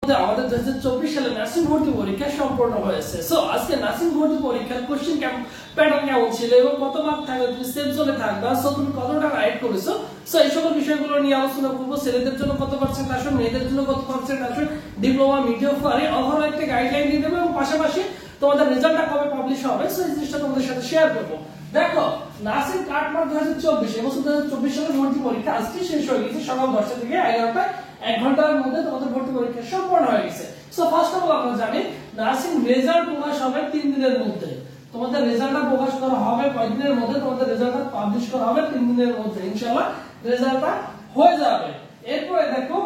আমাদের 2024 সালে নার্সিং ভর্তি পরীক্ষা সম্পন্ন হয়েছে। সো আজকে নার্সিং ভর্তি পরীক্ষার কোশ্চেন প্যাটার্ন কেমন ছিল এবং কত মার্ক থাকবে, তুমি সেফ জোনে থাকবা, সো তুমি কতটা রাইট করেছো, সো এই সকল বিষয়গুলো নিয়ে আলোচনা করবো। ছেলেদের জন্য কত পার্সেন্ট আসবে, মেয়েদের জন্য কত পার্সেন্ট আসবে, ডিপ্লোমা মিডিয়াম ফারে ওভারঅল একটা গাইডলাইন দিয়ে দেবো এবং পাশাপাশি তোমাদের রেজাল্টটা কবে পাবলিশ হবে সো এই জিনিসটা তোমাদের সাথে শেয়ার করবো। দেখো নার্সিং কাটমার্ক 2024 এবছর 2024 সালের ভর্তি পরীক্ষা আজকে শেষ হয়ে গেছে, সকাল 10টা থেকে 11টা, 1 ঘন্টার মধ্যে তোমাদের ভর্তি পরীক্ষা সম্পন্ন হয়ে গেছে। সো ফার্স্ট অফ অল আমরা জানি নার্সিং রেজাল্ট প্রকাশ হবে 3 দিনের মধ্যে। তোমাদের রেজাল্টটা প্রকাশ করা হবে কয় দিনের মধ্যে, তোমাদের রেজাল্টটা পাবলিশ করা হবে 3 দিনের মধ্যে, ইনশাআল্লাহ রেজাল্টটা হয়ে যাবে। এরপরে দেখো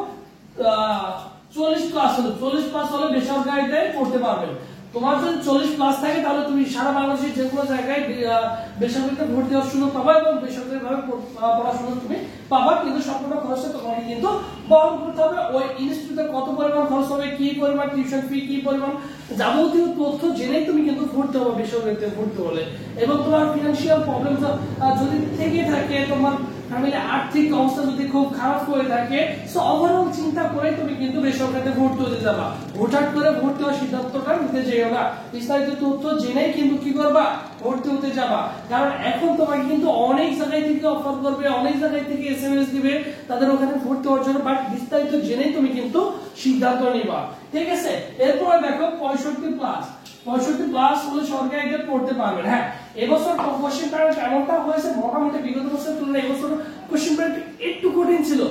40 প্লাস হলে, 40 প্লাস হলে বেসরকারিতে পড়তে পারবে। তোমার যদি 40 প্লাস থাকে তাহলে তুমি সারা বাংলাদেশের যে কোনো জায়গায় বেসরকারিতে ভর্তি হওয়ার সুযোগ পাবা এবং বেসরকারি ভাবে পড়াশোনা তুমি পাবা, কিন্তু সম্পূর্ণ খরচটা তোমাকে কিন্তু বহন করতে হবে। ওই ইনস্টিটিউটে কত পরিমাণ খরচ হবে, কি পরিমাণ টিউশন ফি, কি পরিমাণ যাবতীয় তথ্য জেনেই তুমি কিন্তু ভর্তি হবে বেসরকারিতে ভর্তি হলে। এবং তোমার ফিনান্সিয়াল প্রবলেম যদি থেকে থাকে, তোমার ফ্যামিলি আর্থিক অবস্থা যদি খুব খারাপ হয়ে থাকে, সো ওভারঅল চিন্তা করে তুমি কিন্তু বেসরকারিতে ভর্তি হতে যাবা। হঠাৎ করে ভর্তি হওয়ার সিদ্ধান্তটা নিতে যেও না, বিস্তারিত তথ্য জেনেই কিন্তু কি করবা, ভর্তি হতে যাবা। কারণ এখন তোমাকে কিন্তু অনেক জায়গায় থেকে অফার করবে, অনেক জায়গায় থেকে এসএমএস দিবে তাদের ওখানে ভর্তি হওয়ার জন্য, বাট বিস্তারিত জেনেই তুমি কিন্তু সিদ্ধান্ত নিবা, ঠিক আছে। এরপর দেখো 65 প্লাস, 65 প্লাস হলে সরকারিতে পড়তে পারবেন। হ্যাঁ, এবছর কোশ্চেন প্যাটার্ন এমনটা হয়েছে, মোটামুটি বিগত বছরের তুলনায় এবছর কোশ্চেন প্যাটার্ন একটু কঠিন ছিল।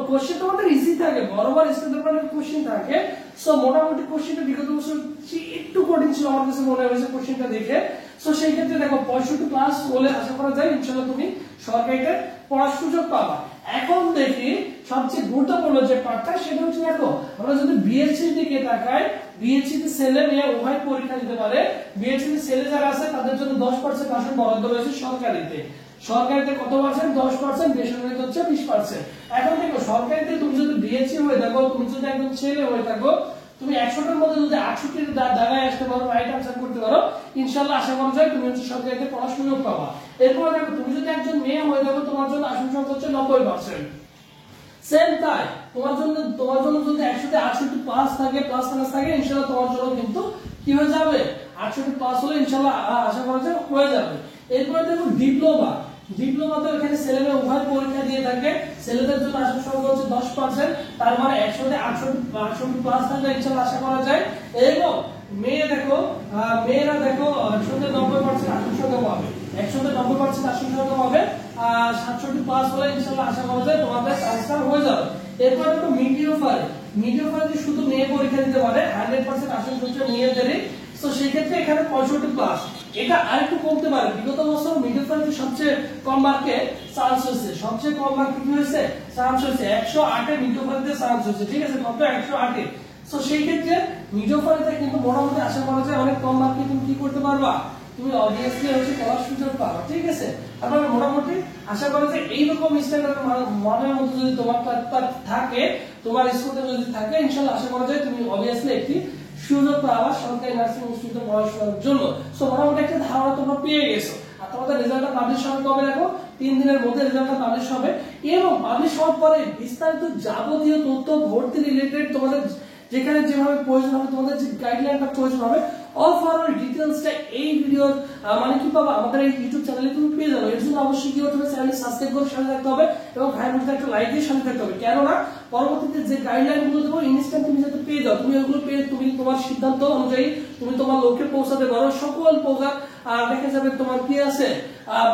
কোশ্চেন তোমাদের ইজি থাকে, বরাবর স্ট্যান্ডার্ড প্যাটার্নের কোশ্চেন থাকে, সো মোটামুটি কোশ্চেনটা বিগত বছর একটু কঠিন ছিল আমার কাছে মনে হয়েছে কোশ্চেনটা দেখে। সো সেই ক্ষেত্রে দেখো 65 প্লাস হলে আশা করা যায় ইনশাআল্লাহ তুমি সরকারিতে পড়ার সুযোগ পাবা। এখন দেখি সবচেয়ে গুরুত্বপূর্ণ যে পার্টটা, সেটা হচ্ছে দেখো আমরা যদি বিএসসি দিকে তাকাই, বিএসসি তে ছেলে মেয়ে উভয় পরীক্ষা দিতে পারে। বিএসসি তে ছেলে যারা আছে তাদের জন্য 10% আসন বরাদ্দ রয়েছে সরকারিতে। সরকারিতে কত পার্সেন্ট? 10%, বেসরকারিতে হচ্ছে 20%। এখন দেখো সরকারিতে তুমি যদি বিএসসি হয়ে থাকো, তুমি যদি একদম ছেলে হয়ে থাকো, তুমি 100টার মধ্যে যদি 68 দাগায় আসতে পারো, রাইট আনসার করতে পারো, ইনশাআল্লাহ আশা করা যায় তুমি হচ্ছে সরকারিতে পড়ার সুযোগ পাবা। এরপর দেখো তুমি যদি একজন মেয়ে হয়ে থাকো, তোমার জন্য আসন সংখ্যা হচ্ছে 90%। সেম তাই তোমার জন্য যদি 100তে 68 প্লাস থাকে, প্লাস মাইনাস থাকে, ইনশাআল্লাহ তোমার জন্য কিন্তু কি হয়ে যাবে, 68 প্লাস হলে ইনশাআল্লাহ আশা করা যায় হয়ে যাবে। এরপর দেখো ডিপ্লোমা, ডিপ্লোমাতে এখানে ছেলে মেয়ে উভয় পরীক্ষা দিয়ে থাকে। ছেলেদের জন্য আসন সংখ্যা হচ্ছে 10%, তার মানে 100তে 68 প্লাস থাকলে ইনশাআল্লাহ আশা করা যায়। এবং মেয়েরা দেখো 100তে 90% আসন সংখ্যা পাবে, 100তে 90% আসন সংখ্যা পাবে, 67 প্লাস হলে ইনশাআল্লাহ আশা করা যায় তোমাদের ট্রান্সফার হয়ে যাবে। এরপর দেখো মিডিয়াফারে শুধু মেয়ে পরীক্ষা দিতে পারে, 100% আসন সংখ্যা মেয়েদেরই। তো সেই ক্ষেত্রে এখানে 65 প্লাস, এটা আরেকটু কমতে পারে। বিগত বছর মিডিয়াফারে সবচেয়ে কম মার্কে চান্স হয়েছে, সবচেয়ে কম মার্কে কি হয়েছে, চান্স হয়েছে 108 এ মিডিয়াফারে চান্স হয়েছে, ঠিক আছে, কত 108 এ। সো সেই ক্ষেত্রে মিডিয়াফারে কিন্তু মোটামুটি আশা করা যায় অনেক কম মার্কে তুমি কি করতে পারবা, তুমি অবভিয়াসলি হচ্ছে পড়ার সুযোগ পাবা, ঠিক আছে। তারপরে মোটামুটি আশা করা যায় এইরকম স্ট্যান্ডার্ড মানের মধ্যে যদি তোমার থাকে, তোমার স্কুলে যদি থাকে, ইনশাআল্লাহ আশা করা যায় তুমি অবভিয়াসলি একটি সুযোগ পাবা সরকারি নার্সিং ইনস্টিটিউটে পড়াশোনার জন্য। সো মোটামুটি একটা ধারণা তোমরা পেয়ে গেছো। আর তোমাদের রেজাল্টটা পাবলিশ হবে কবে দেখো, 3 দিনের মধ্যে রেজাল্টটা পাবলিশ হবে। এবং পাবলিশ হওয়ার পরে বিস্তারিত যাবতীয় তথ্য ভর্তি রিলেটেড তোমাদের যেখানে যেভাবে প্রয়োজন হবে, তোমাদের যে গাইডলাইনটা প্রয়োজন হবে, ওভারঅল ডিটেইলসটা এই ভিডিওর মানে কি পাবা, আমাদের এই ইউটিউব চ্যানেলে তুমি পেয়ে যাবে। এর জন্য অবশ্যই কি হতে হবে, চ্যানেলটি সাবস্ক্রাইব করে সাথে থাকতে হবে এবং ভাইয়ের মধ্যে একটা লাইক দিয়ে সাথে থাকতে হবে। কেননা পরবর্তীতে যে গাইডলাইনগুলো দেবো ইনস্ট্যান্ট তুমি যাতে পেয়ে যাও, তুমি ওগুলো পেয়ে তুমি তোমার সিদ্ধান্ত অনুযায়ী তুমি তোমার লক্ষ্যে পৌঁছাতে পারো। সকল প্রকার দেখা যাবে তোমার কি আছে,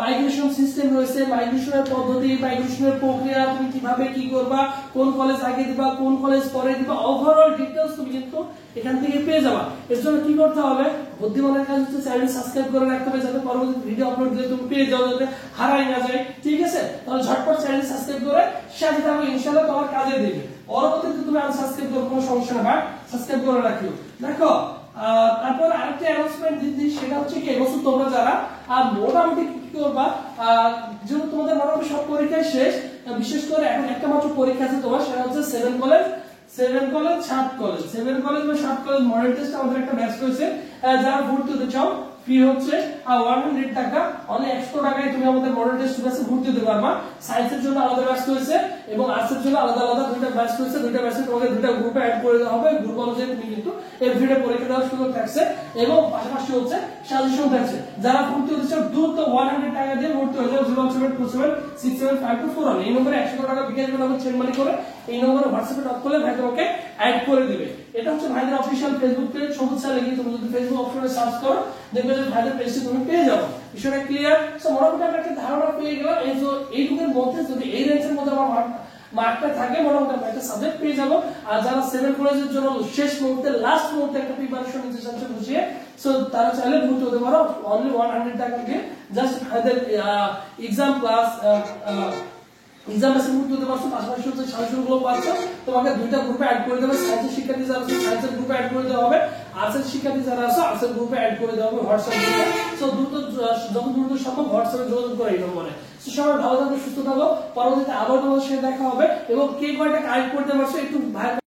মাইগ্রেশন সিস্টেম রয়েছে, মাইগ্রেশনের পদ্ধতি, মাইগ্রেশনের প্রক্রিয়া, তুমি কিভাবে কি করবা, কোন কলেজ আগে দিবা, কোন কলেজ পরে দিবা, ওভারঅল ডিটেইলস তুমি কিন্তু এখান থেকে পেয়ে যাবা। এর জন্য কি করতে হবে, বুদ্ধিমানের কাজ হচ্ছে চ্যানেল সাবস্ক্রাইব করে রাখতে হবে, যাতে পরবর্তী ভিডিও আপলোড দিলে তুমি পেয়ে যাও, যাতে হারাই না যায়, ঠিক আছে। তাহলে ঝটপট চ্যানেল সাবস্ক্রাইব করে সাথে থাকো, ইনশাআল্লাহ তোমার কাজে দেবে। পরবর্তীতে তুমি আনসাবস্ক্রাইব করো, কোনো সমস্যা না, বাট সাবস্ক্রাইব করে রাখিও। দেখো তারপর আরেকটা অ্যানাউন্সমেন্ট দিচ্ছি, সেটা হচ্ছে কি এবছর তোমরা যারা মোটামুটি কি করবা, যেহেতু তোমাদের মোটামুটি সব পরীক্ষায় শেষ, বিশেষ করে এখন একটা মাত্র পরীক্ষা আছে তোমার, সেটা হচ্ছে 7 কলেজ, 7 কলেজ 7 কলেজ, 7 কলেজ বা 7 কলেজ মডেল টেস্ট আমাদের একটা ব্যাচ রয়েছে। যারা ভর্তি হতে চাও ফি হচ্ছে 100 টাকা, অনলি 100 টাকায় তুমি আমাদের মডেল টেস্ট ক্লাসে ভর্তি হতে পারবা। সায়েন্সের জন্য আলাদা ব্যাচ রয়েছে এবং আর্টসের জন্য আলাদা আলাদা দুইটা ব্যাচ রয়েছে। দুইটা ব্যাচে তোমাকে দুইটা গ্রুপে অ্যাড করে দেওয়া হবে। গ্রুপ অনুযায়ী তুমি কিন্তু এভরিডে পরীক্ষা দেওয়ার সুযোগ থাকছে এবং পাশাপাশি হচ্ছে সাজেশন থাকছে। যারা ভর্তি হতে চাও দ্রুত 100 টাকা দিয়ে ভর্তি হয়ে যাও 01727675241 এই নম্বরে 100 টাকা বিকাশ নাম্বার সেন্ড মানি করে এই নম্বরে হোয়াটসঅ্যাপে নক করলে ভাই তোমাকে অ্যাড করে দিবে। এটা হচ্ছে ভাইদের অফিশিয়াল ফেসবুক পেজ, সবুজ স্যার লিখে তুমি যদি ফেসবুক অপশনে সার্চ করো দেখবে যে ভাইদের পেজটি তুমি পেয়ে যাবে। বিষয়টা ক্লিয়ার? সো মোটামুটি আমরা একটা ধারণা পেয়ে গেলাম এই যে এইটুকুর মধ্যে যদি এই রেঞ্জের মধ্যে আমার মার্কটা থাকে মোটামুটি আমরা একটা সাবজেক্ট পেয়ে যাবো। আর যারা 7 কলেজের জন্য শেষ মুহূর্তে লাস্ট মুহূর্তে একটা প্রিপারেশন নিতে চাচ্ছে বুঝিয়ে, সো তারা চাইলে ভর্তি হতে পারো অনলি 100 টাকা দিয়ে। জাস্ট ভাইদের এক্সাম ক্লাস এক্সাম এসে ভর্তি হতে পারছো, পাশাপাশি হচ্ছে সাজেশন গুলো পাচ্ছ। তোমাকে দুইটা গ্রুপে অ্যাড করে দেবে। সায়েন্সের শিক্ষার্থী যারা আছে সায়েন্সের গ্রুপে অ্যাড করে দেওয়া হবে, আর্টসের শিক্ষার্থী যারা আছে আর্টসের গ্রুপে অ্যাড করে দেওয়া হবে হোয়াটসঅ্যাপ গ্রুপে। সো যত দ্রুত সম্ভব হোয়াটসঅ্যাপে যোগাযোগ করে এই নম্বরে। সবাই ভালো থাকো, সুস্থ থাকো। পরবর্তীতে আবার তোমাদের সাথে দেখা হবে এবং কে কয়টা কালেক্ট করতে পারছো একটু ভাই